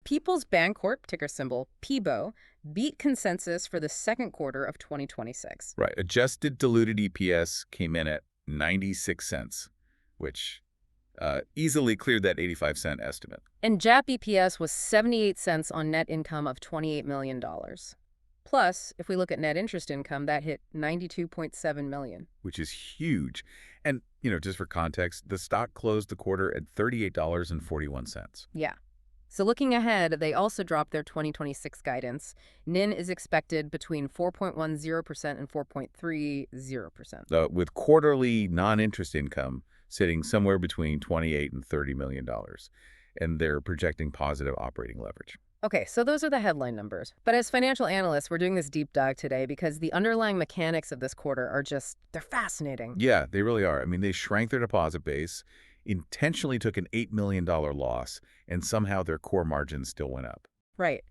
Peoples Bancorp, ticker symbol PEBO, beat consensus for the second quarter of 2026. Right. Adjusted diluted EPS came in at 96 cents, which easily cleared that 85-cent estimate. And GAAP EPS was 78 cents on net income of $28 million. Plus, if we look at net interest income, that hit $92.7 million. Which is huge. And, just for context, the stock closed the quarter at $38.41. Yeah. So looking ahead, they also dropped their 2026 guidance. NIN is expected between 4.10% and 4.30%. With quarterly non-interest income sitting somewhere between $28 and $30 million. And they're projecting positive operating leverage. Okay, so those are the headline numbers. But as financial analysts, we're doing this deep dive today because the underlying mechanics of this quarter are they're fascinating. Yeah, they really are. I mean, they shrank their deposit base, intentionally took an $8 million loss, and somehow their core margins still went up. Right.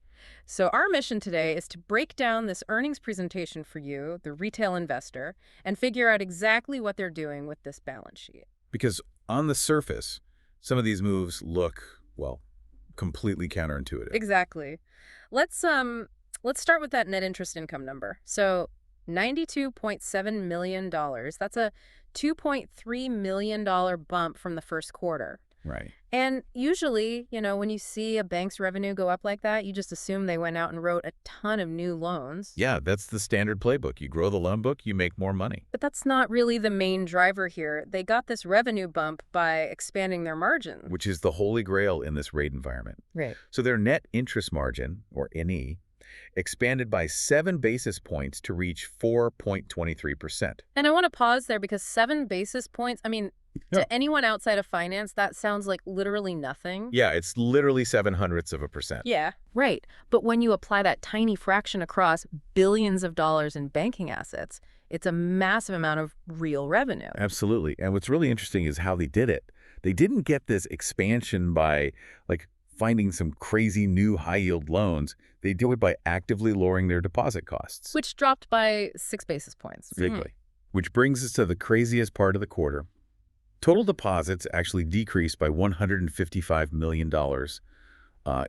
So our mission today is to break down this earnings presentation for you, the retail investor, and figure out exactly what they're doing with this balance sheet. Because on the surface, some of these moves look, well, completely counterintuitive. Exactly. Let's start with that net interest income number. So $92.7 million. That's a $2.3 million bump from the first quarter. Right. And usually, when you see a bank's revenue go up like that, you just assume they went out and wrote a ton of new loans. Yeah, that's the standard playbook. You grow the loan book, you make more money. But that's not really the main driver here. They got this revenue bump by expanding their margin. Which is the holy grail in this rate environment. Right. So their net interest margin, or NE, expanded by 7 basis points to reach 4.23%. And I want to pause there because 7 basis points, to anyone outside of finance, that sounds like literally nothing. Yeah, it's literally 0.07%. Yeah, right. But when you apply that tiny fraction across billions of dollars in banking assets, it's a massive amount of real revenue. Absolutely. And what's really interesting is how they did it. They didn't get this expansion by, finding some crazy new high-yield loans. They did it by actively lowering their deposit costs. Which dropped by 6 basis points. Exactly. Which brings us to the craziest part of the quarter. Total deposits actually decreased by $155 million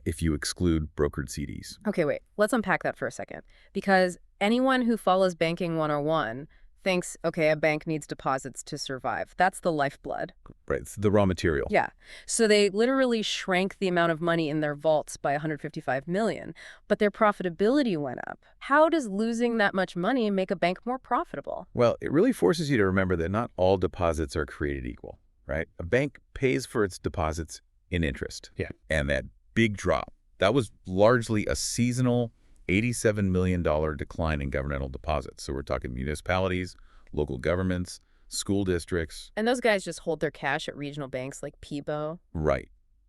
if you exclude brokered CDs. Okay, wait. Let's unpack that for a second. Because anyone who follows Banking 101 thinks, okay, a bank needs deposits to survive. That's the lifeblood. Right, it's the raw material. Yeah. So they literally shrank the amount of money in their vaults by $155 million, but their profitability went up. How does losing that much money make a bank more profitable? Well, it really forces you to remember that not all deposits are created equal, right? A bank pays for its deposits in interest. Yeah. And that big drop, that was largely a seasonal $87 million decline in governmental deposits. So we're talking municipalities, local governments, school districts. And those guys just hold their cash at regional banks like PEBO. Right.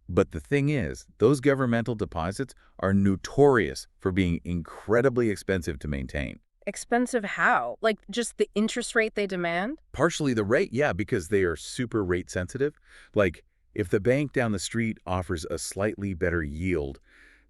But the thing is, those governmental deposits are notorious for being incredibly expensive to maintain. Expensive how? Like just the interest rate they demand? Partially the rate, yeah, because they are super rate sensitive. Like if the bank down the street offers a slightly better yield,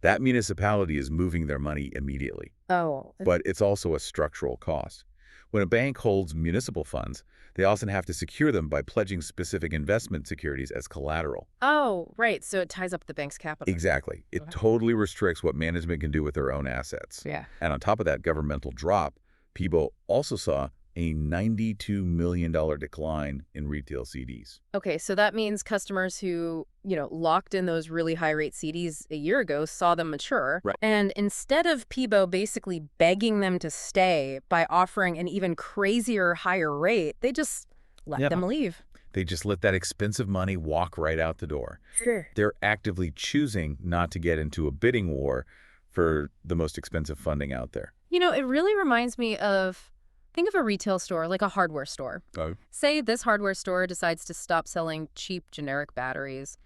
that municipality is moving their money immediately. Oh. But it's also a structural cost. When a bank holds municipal funds, they often have to secure them by pledging specific investment securities as collateral. Oh, right. So it ties up the bank's capital. Exactly. It totally restricts what management can do with their own assets. Yeah. And on top of that governmental drop, PEBO also saw a $92 million decline in retail CDs. Okay, so that means customers who, locked in those really high-rate CDs a year ago saw them mature. Right. And instead of PEBO basically begging them to stay by offering an even crazier higher rate, they just let them leave. They just let that expensive money walk right out the door. Sure. They're actively choosing not to get into a bidding war for the most expensive funding out there. It really reminds me of... Think of a retail store, like a hardware store. Oh. Say this hardware store decides to stop selling cheap generic batteries.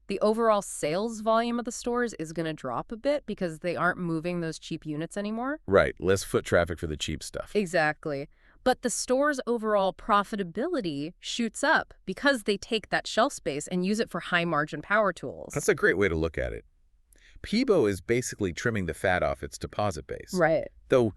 The overall sales volume of the stores is going to drop a bit because they aren't moving those cheap units anymore. Right. Less foot traffic for the cheap stuff. Exactly. But the store's overall profitability shoots up because they take that shelf space and use it for high-margin power tools. That's a great way to look at it. PEBO is basically trimming the fat off its deposit base. Right. Though,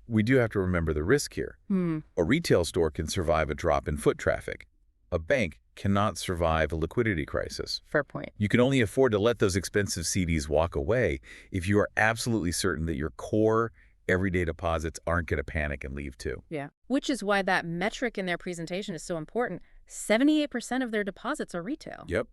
we do have to remember the risk here. A retail store can survive a drop in foot traffic. A bank cannot survive a liquidity crisis. Fair point. You can only afford to let those expensive CDs walk away if you are absolutely certain that your core everyday deposits aren't going to panic and leave too. Yeah. Which is why that metric in their presentation is so important. 78% of their deposits are retail. Yep.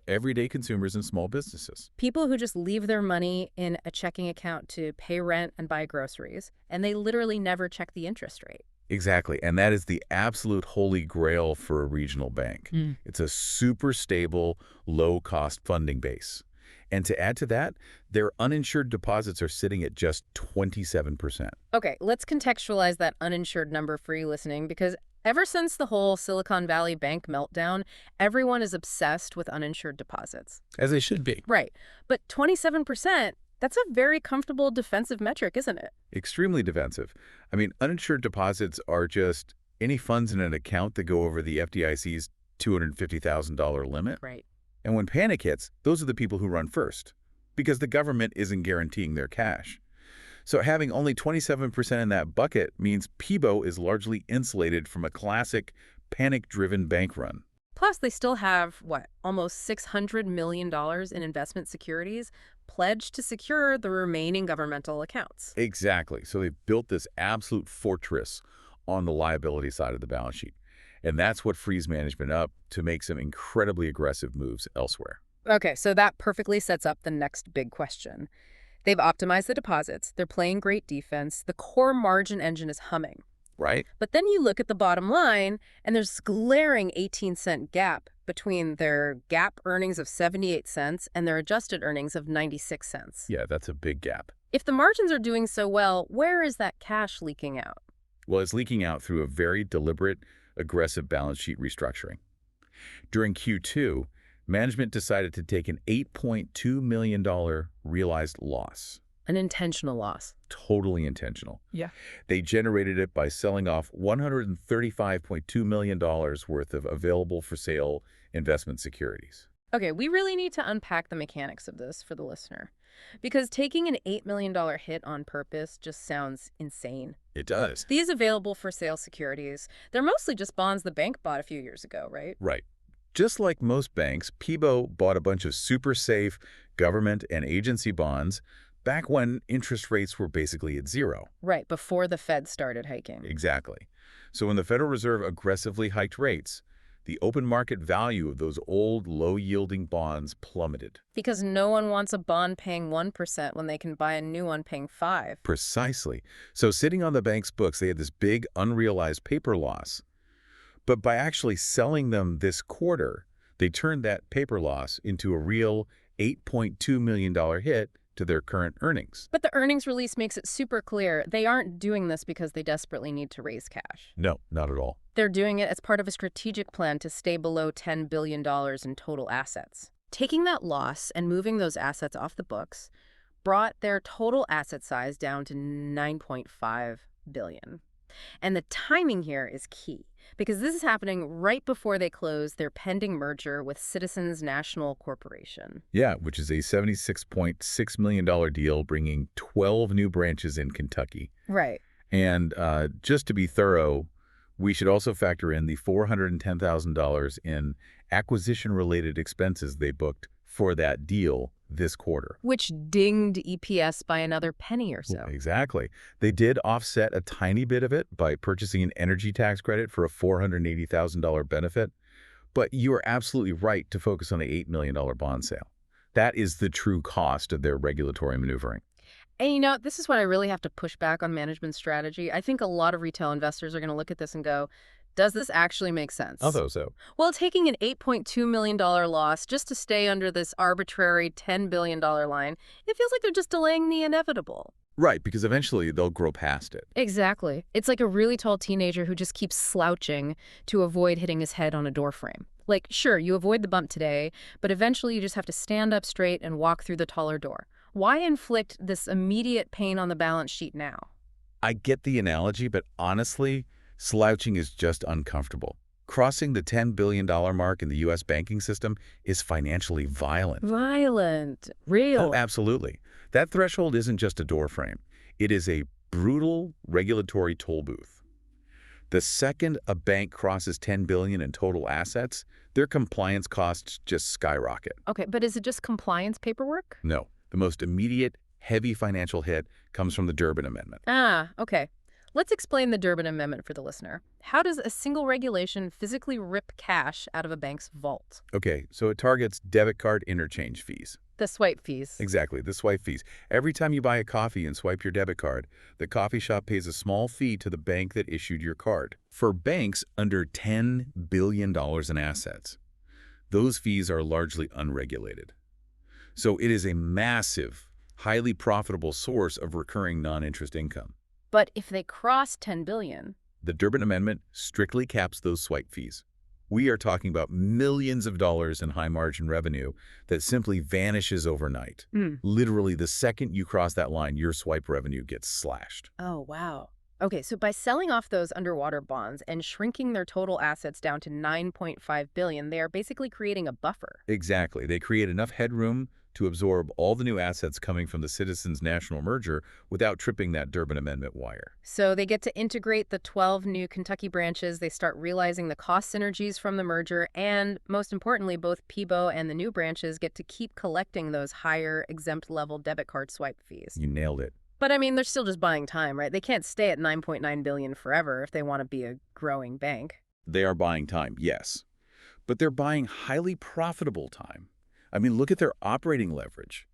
Everyday consumers and small businesses. People who just leave their money in a checking account to pay rent and buy groceries, and they literally never check the interest rate. Exactly. And that is the absolute holy grail for a regional bank. It's a super stable, low-cost funding base. And to add to that, their uninsured deposits are sitting at just 27%. Okay, let's contextualize that uninsured number for you listening, because ever since the whole Silicon Valley Bank meltdown, everyone is obsessed with uninsured deposits. As they should be. Right. But 27%, that's a very comfortable defensive metric, isn't it? Extremely defensive. I mean, uninsured deposits are just any funds in an account that go over the FDIC's $250,000 limit. Right. And when panic hits, those are the people who run first, because the government isn't guaranteeing their cash. So having only 27% in that bucket means PEBO is largely insulated from a classic panic-driven bank run. Plus, they still have, what, almost $600 million in investment securities pledged to secure the remaining governmental accounts. Exactly. So they've built this absolute fortress on the liability side of the balance sheet. And that's what frees management up to make some incredibly aggressive moves elsewhere. Okay, so that perfectly sets up the next big question. They've optimized the deposits, they're playing great defense, the core margin engine is humming. Right? But then you look at the bottom line, and there's this glaring 18-cent gap between their GAAP earnings of 78 cents and their adjusted earnings of 96 cents. Yeah, that's a big gap. If the margins are doing so well, where is that cash leaking out? Well, it's leaking out through a very deliberate, aggressive balance sheet restructuring. During Q2, management decided to take an $8.2 million realized loss. An intentional loss. Totally intentional. Yeah. They generated it by selling off $135.2 million worth of available-for-sale investment securities. Okay, we really need to unpack the mechanics of this for the listener. Because taking an $8 million hit on purpose just sounds insane. It does. These available-for-sale securities, they're mostly just bonds the bank bought a few years ago, right? Right. Just like most banks, PEBO bought a bunch of super safe government and agency bonds back when interest rates were basically at zero. Right, before the Fed started hiking. Exactly. So when the Federal Reserve aggressively hiked rates, the open market value of those old, low-yielding bonds plummeted. Because no one wants a bond paying 1% when they can buy a new one paying 5%. Precisely. So sitting on the bank's books, they had this big unrealized paper loss. But by actually selling them this quarter, they turned that paper loss into a real $8.2 million hit to their current earnings. But the earnings release makes it super clear they aren't doing this because they desperately need to raise cash. No, not at all. They're doing it as part of a strategic plan to stay below $10 billion in total assets. Taking that loss and moving those assets off the books brought their total asset size down to $9.5 billion. And the timing here is key, because this is happening right before they close their pending merger with Citizens National Corporation. Yeah, which is a $76.6 million deal bringing 12 new branches in Kentucky. Right. And just to be thorough, we should also factor in the $410,000 in acquisition-related expenses they booked for that deal this quarter. Which dinged EPS by another penny or so. Exactly. They did offset a tiny bit of it by purchasing an energy tax credit for a $480,000 benefit. But you are absolutely right to focus on the $8 million bond sale. That is the true cost of their regulatory maneuvering. And you know, this is what I really have to push back on management strategy. I think a lot of retail investors are going to look at this and go, does this actually make sense? Although so. Well, taking an $8.2 million loss just to stay under this arbitrary $10 billion line, it feels like they're just delaying the inevitable. Right, because eventually they'll grow past it. Exactly. It's like a really tall teenager who just keeps slouching to avoid hitting his head on a doorframe. Like, sure, you avoid the bump today, but eventually you just have to stand up straight and walk through the taller door. Why inflict this immediate pain on the balance sheet now? I get the analogy, but honestly, slouching is just uncomfortable. Crossing the $10 billion mark in the U.S. banking system is financially violent. Violent. Real. Oh, absolutely. That threshold isn't just a doorframe. It is a brutal regulatory toll booth. The second a bank crosses $10 billion in total assets, their compliance costs just skyrocket. Okay, but is it just compliance paperwork? No, the most immediate, heavy financial hit comes from the Durbin Amendment. Ah, okay. Let's explain the Durbin Amendment for the listener. How does a single regulation physically rip cash out of a bank's vault? Okay, so it targets debit card interchange fees. The swipe fees. Exactly, the swipe fees. Every time you buy a coffee and swipe your debit card, the coffee shop pays a small fee to the bank that issued your card. For banks under $10 billion in assets, those fees are largely unregulated. So it is a massive, highly profitable source of recurring non-interest income. But if they cross 10 billion, The Durbin Amendment strictly caps those swipe fees. We are talking about millions of dollars in high-margin revenue that simply vanishes overnight. Literally, the second you cross that line, your swipe revenue gets slashed. oh, wow. Okay, so by selling off those underwater bonds and shrinking their total assets down to 9.5 billion, they are basically creating a buffer. Exactly. They create enough headroom to absorb all the new assets coming from the Citizens National merger without tripping that Durbin Amendment wire. So they get to integrate the 12 new Kentucky branches, they start realizing the cost synergies from the merger, and most importantly, both PEBO and the new branches get to keep collecting those higher exempt level debit card swipe fees. You nailed it. But I mean, they're still just buying time, right? They can't stay at 9.9 billion forever if they want to be a growing bank. They are buying time, yes. But they're buying highly profitable time. I mean, look at their operating leverage.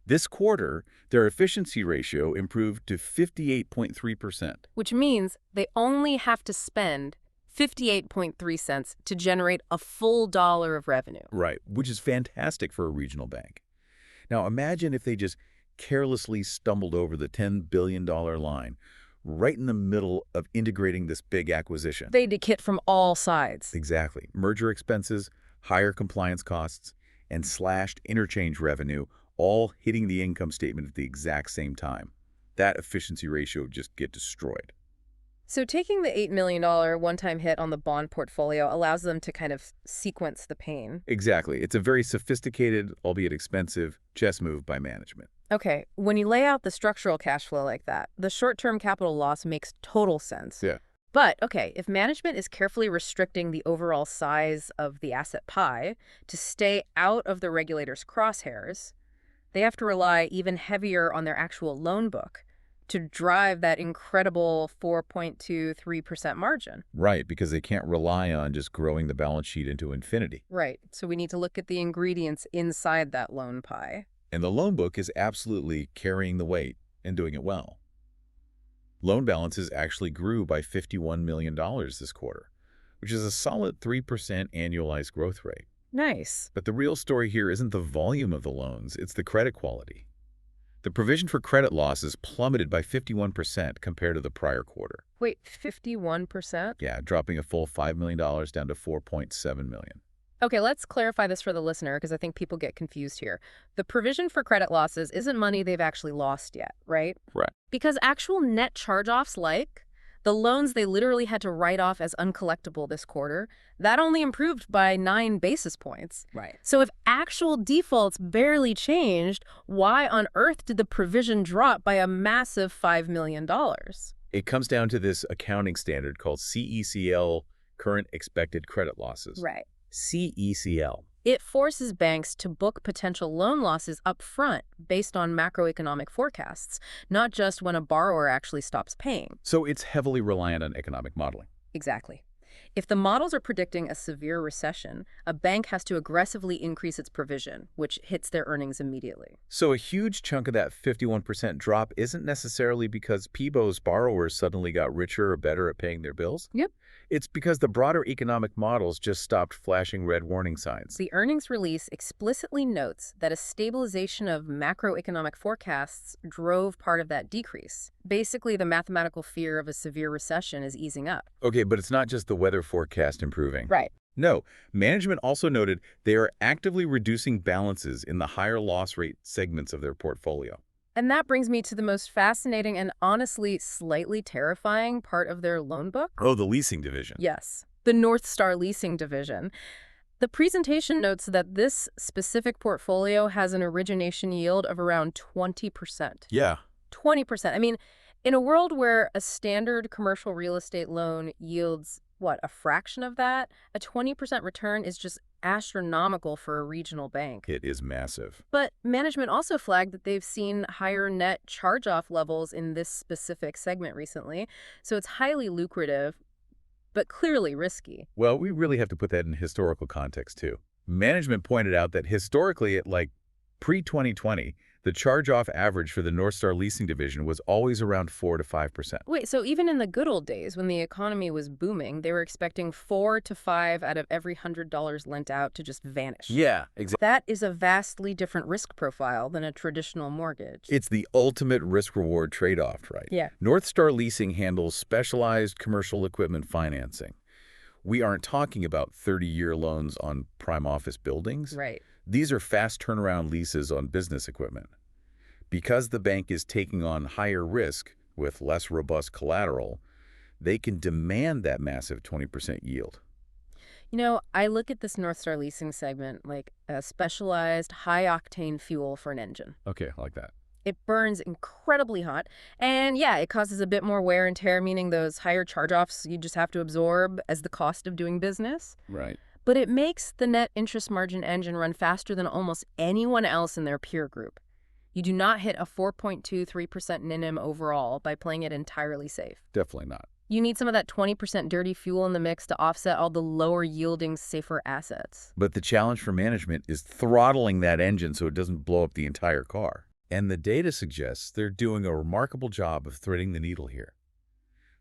This quarter, their efficiency ratio improved to 58.3%. Which means they only have to spend 58.3 cents to generate a full dollar of revenue. Right, which is fantastic for a regional bank. Now, imagine if they just carelessly stumbled over the $10 billion line right in the middle of integrating this big acquisition. They'd get hit from all sides. Exactly. Merger expenses, higher compliance costs, and slashed interchange revenue all hitting the income statement at the exact same time. That efficiency ratio would just get destroyed. So taking the $8 million one-time hit on the bond portfolio allows them to kind of sequence the pain. Exactly. It's a very sophisticated, albeit expensive, chess move by management. Okay, when you lay out the structural cash flow like that, the short-term capital loss makes total sense. Yeah. But, okay, if management is carefully restricting the overall size of the asset pie to stay out of the regulator's crosshairs, they have to rely even heavier on their actual loan book to drive that incredible 4.23% margin. Right, because they can't rely on just growing the balance sheet into infinity. Right, so we need to look at the ingredients inside that loan pie. And the loan book is absolutely carrying the weight and doing it well. Loan balances actually grew by $51 million this quarter, which is a solid 3% annualized growth rate. Nice. But the real story here isn't the volume of the loans, it's the credit quality. The provision for credit losses plummeted by 51% compared to the prior quarter. Wait, 51%? Yeah, dropping a full $5 million down to $4.7 million. Okay, let's clarify this for the listener because I think people get confused here. The provision for credit losses isn't money they've actually lost yet, right? Right. Because actual net charge-offs, like the loans they literally had to write off as uncollectible this quarter, that only improved by 9 basis points. Right. So if actual defaults barely changed, why on earth did the provision drop by a massive $5 million? It comes down to this accounting standard called CECL, Current Expected Credit Losses. Right. CECL. It forces banks to book potential loan losses up front based on macroeconomic forecasts, not just when a borrower actually stops paying. So it's heavily reliant on economic modeling. Exactly. If the models are predicting a severe recession, a bank has to aggressively increase its provision, which hits their earnings immediately. So a huge chunk of that 51% drop isn't necessarily because PEBO's borrowers suddenly got richer or better at paying their bills. Yep. It's because the broader economic models just stopped flashing red warning signs. The earnings release explicitly notes that a stabilization of macroeconomic forecasts drove part of that decrease. Basically, the mathematical fear of a severe recession is easing up. Okay, but it's not just the weather forecast improving. Right. No, management also noted they are actively reducing balances in the higher loss rate segments of their portfolio. And that brings me to the most fascinating and honestly slightly terrifying part of their loan book. Oh, the leasing division. Yes, the North Star Leasing Division. The presentation notes that this specific portfolio has an origination yield of around 20%. Yeah. 20%. I mean, In a world where a standard commercial real estate loan yields, what, a fraction of that, a 20% return is just astronomical for a regional bank. It is massive. But management also flagged that they've seen higher net charge-off levels in this specific segment recently, so it's highly lucrative, but clearly risky. Well, we really have to put that in historical context, too. Management pointed out that historically, at like pre-2020, the charge-off average for the North Star leasing division was always around 4 to 5%. Wait, so even in the good old days, when the economy was booming, they were expecting 4 to 5 out of every $100 lent out to just vanish. Yeah, exactly. That is a vastly different risk profile than a traditional mortgage. It's the ultimate risk-reward trade-off, right? Yeah. North Star Leasing handles specialized commercial equipment financing. We aren't talking about 30-year loans on prime office buildings. Right. These are fast turnaround leases on business equipment. Because the bank is taking on higher risk with less robust collateral, they can demand that massive 20% yield. You know, I look at this North Star leasing segment like a specialized high-octane fuel for an engine. Okay, I like that. It burns incredibly hot, and yeah, it causes a bit more wear and tear, meaning those higher charge-offs you just have to absorb as the cost of doing business. Right. But it makes the net interest margin engine run faster than almost anyone else in their peer group. You do not hit a 4.23% NIM overall by playing it entirely safe. Definitely not. You need some of that 20% dirty fuel in the mix to offset all the lower-yielding, safer assets. But the challenge for management is throttling that engine so it doesn't blow up the entire car. And the data suggests they're doing a remarkable job of threading the needle here.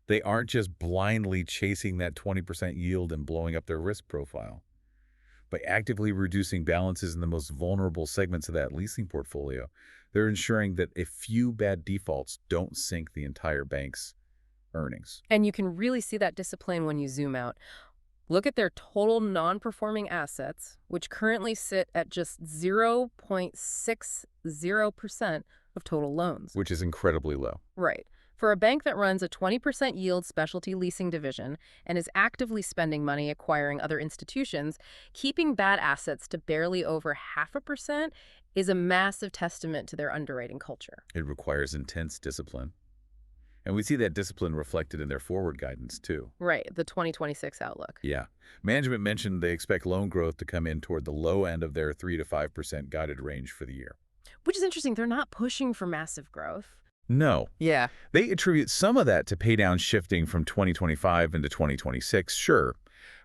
They aren't just blindly chasing that 20% yield and blowing up their risk profile. By actively reducing balances in the most vulnerable segments of that leasing portfolio, they're ensuring that a few bad defaults don't sink the entire bank's earnings. And you can really see that discipline when you zoom out. Look at their total non-performing assets, which currently sit at just 0.60% of total loans. Which is incredibly low. Right. For a bank that runs a 20% yield specialty leasing division and is actively spending money acquiring other institutions, keeping bad assets to barely over 0.5% is a massive testament to their underwriting culture. It requires intense discipline. And we see that discipline reflected in their forward guidance, too. Right, the 2026 outlook. Yeah. Management mentioned they expect loan growth to come in toward the low end of their 3 to 5% guided range for the year. Which is interesting. They're not pushing for massive growth. No. Yeah. They attribute some of that to paydown shifting from 2025 into 2026, sure,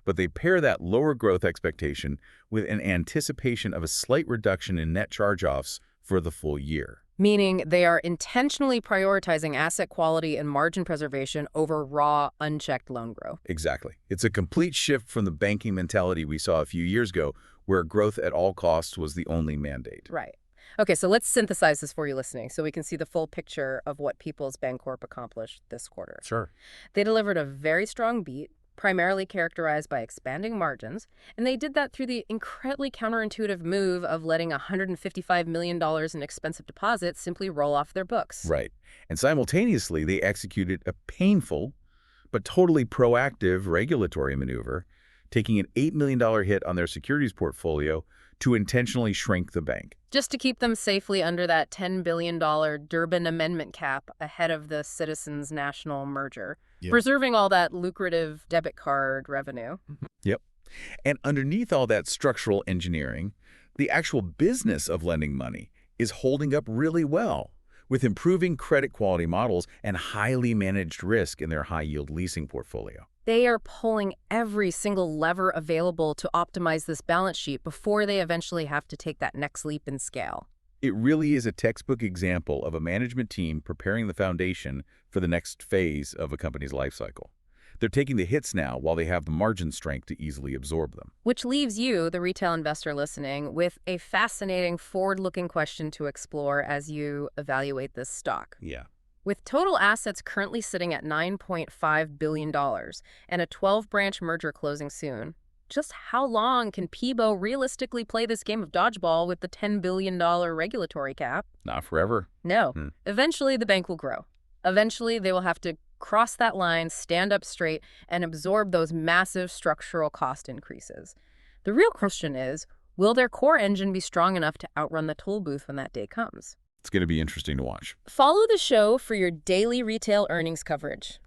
but they pair that lower growth expectation with an anticipation of a slight reduction in net charge-offs for the full year. Meaning they are intentionally prioritizing asset quality and margin preservation over raw, unchecked loan growth. Exactly. It's a complete shift from the banking mentality we saw a few years ago, where growth at all costs was the only mandate. Right. Okay, so let's synthesize this for you listening so we can see the full picture of what Peoples Bancorp accomplished this quarter. Sure. They delivered a very strong beat, primarily characterized by expanding margins, and they did that through the incredibly counterintuitive move of letting $155 million in expensive deposits simply roll off their books. Right. And simultaneously, they executed a painful but totally proactive regulatory maneuver, taking an $8 million hit on their securities portfolio to intentionally shrink the bank. Just to keep them safely under that $10 billion Durbin Amendment cap ahead of the Citizens National merger, preserving all that lucrative debit card revenue. Yep. And underneath all that structural engineering, the actual business of lending money is holding up really well, with improving credit quality models and highly managed risk in their high-yield leasing portfolio. They are pulling every single lever available to optimize this balance sheet before they eventually have to take that next leap in scale. It really is a textbook example of a management team preparing the foundation for the next phase of a company's life cycle. They're taking the hits now while they have the margin strength to easily absorb them. Which leaves you, the retail investor listening, with a fascinating forward-looking question to explore as you evaluate this stock. Yeah. With total assets currently sitting at $9.5 billion and a 12-branch merger closing soon, just how long can PEBO realistically play this game of dodgeball with the $10 billion regulatory cap? Not forever. No. Eventually, the bank will grow. Eventually, they will have to cross that line, stand up straight, and absorb those massive structural cost increases. The real question is, will their core engine be strong enough to outrun the toll booth when that day comes? It's going to be interesting to watch. Follow the show for your daily retail earnings coverage.